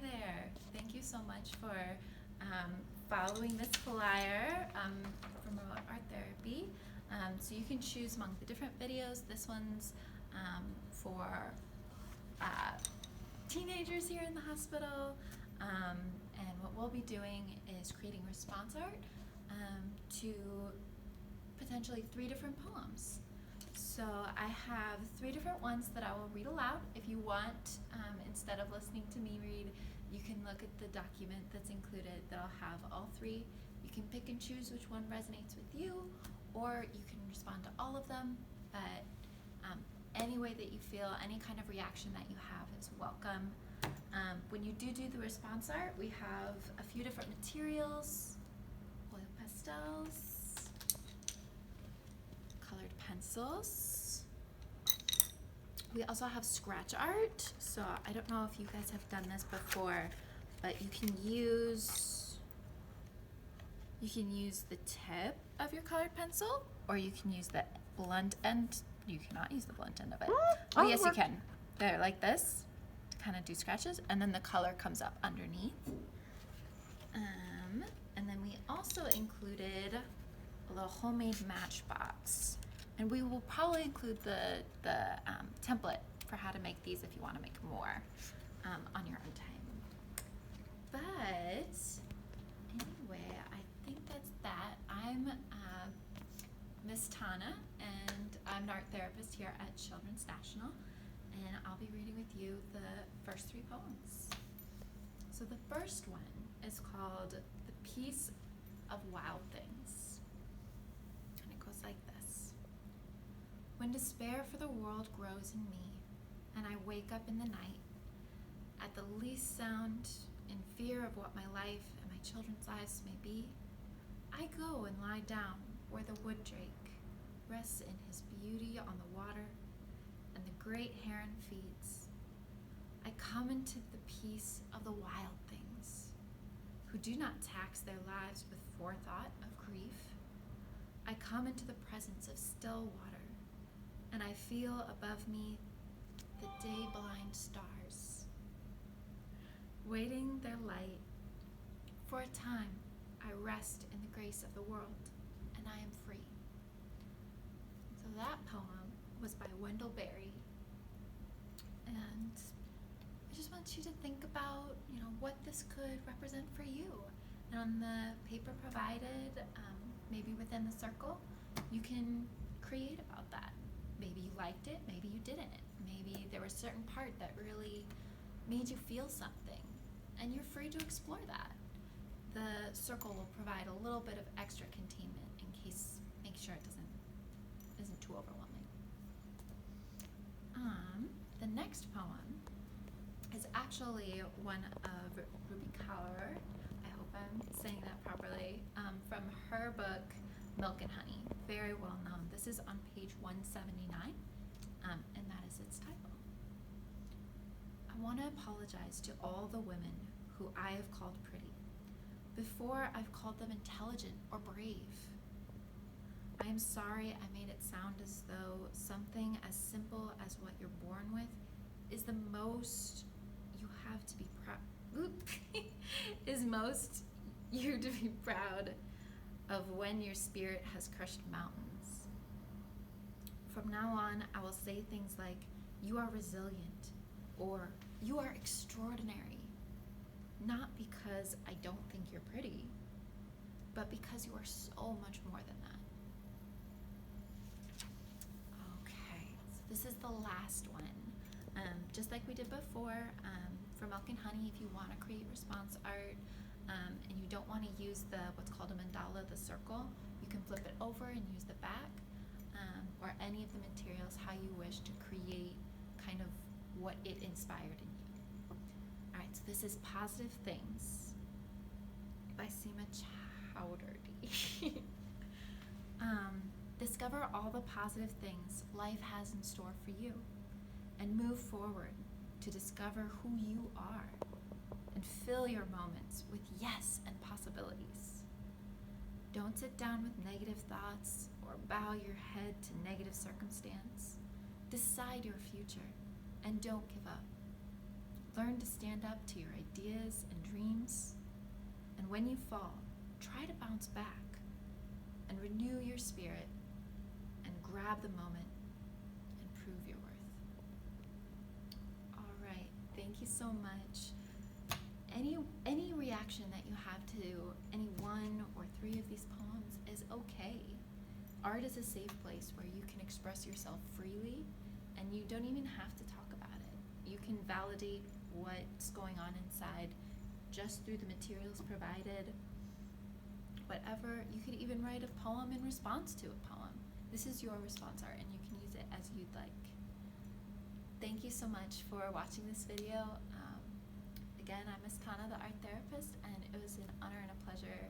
there. Thank you so much for following this flyer from Art Therapy. So you can choose among the different videos. This one's for teenagers here in the hospital. And what we'll be doing is creating response art to potentially 3 different poems. So I have 3 different ones that I will read aloud. If you want, instead of listening to me read, you can look at the document that's included that'll have all 3. You can pick and choose which one resonates with you, or you can respond to all of them, but any way that you feel, any kind of reaction that you have is welcome. When you do the response art, we have a few different materials: oil pastels, colored pencils. We also have scratch art. So I don't know if you guys have done this before, but you can use the tip of your colored pencil, or you can use the blunt end. You cannot use the blunt end of it. Oh yes, you can. There, like this, to kind of do scratches, and then the color comes up underneath. And then we also included a little homemade matchbox, and we will probably include the template for how to make these if you want to make more on your own time. But anyway, I think that's that. I'm Miss Tana, and I'm an art therapist here at Children's National, and I'll be reading with you the first 3 poems. So the first one is called The Peace of Wild Things, and it goes like this. When despair for the world grows in me, and I wake up in the night, at the least sound, in fear of what my life and my children's lives may be, I go and lie down where the wood drake rests in his beauty on the water, and the great heron feeds. I come into the peace of the wild things, who do not tax their lives with forethought of grief. I come into the presence of still water, and I feel above me the day-blind stars, waiting their light. For a time, I rest in the grace of the world, and I am free. So that poem was by Wendell Berry, and I just want you to think about, what this could represent for you. And on the paper provided, maybe within the circle, you can create about that. Maybe you liked it, maybe you didn't. Maybe there was a certain part that really made you feel something, and you're free to explore that. The circle will provide a little bit of extra containment in case, make sure it isn't too overwhelming. The next poem is actually one of Rupi Kaur. I hope I'm saying that properly. From her book, Milk and Honey, very well known. This is on page 179, and that is its title. I want to apologize to all the women who I have called pretty, before I've called them intelligent or brave. I am sorry I made it sound as though something as simple as what you're born with is the most you have to be proud is most you to be proud of when your spirit has crushed mountains. From now on, I will say things like, you are resilient, or you are extraordinary. Not because I don't think you're pretty, but because you are so much more than that. Okay, so this is the last one. Just like we did before, for Milk and Honey, if you want to create response art, and you don't want to use what's called a mandala, the circle, you can flip it over and use the back, or any of the materials how you wish to create kind of what it inspired in you. All right, so this is Positive Things by Seema Chowdhury. Discover all the positive things life has in store for you, and move forward to discover who you are, and fill your moments with yes and possibilities. Don't sit down with negative thoughts or bow your head to negative circumstance. Decide your future and don't give up. Learn to stand up to your ideas and dreams. And when you fall, try to bounce back and renew your spirit and grab the moment and prove your worth. All right, thank you so much. Any reaction that you have to any one or three of these poems is okay. Art is a safe place where you can express yourself freely, and you don't even have to talk about it. You can validate what's going on inside just through the materials provided. Whatever, you could even write a poem in response to a poem. This is your response art, and you can use it as you'd like. Thank you so much for watching this video. Again, I'm Miss Tana, the art therapist, and it was an honor and a pleasure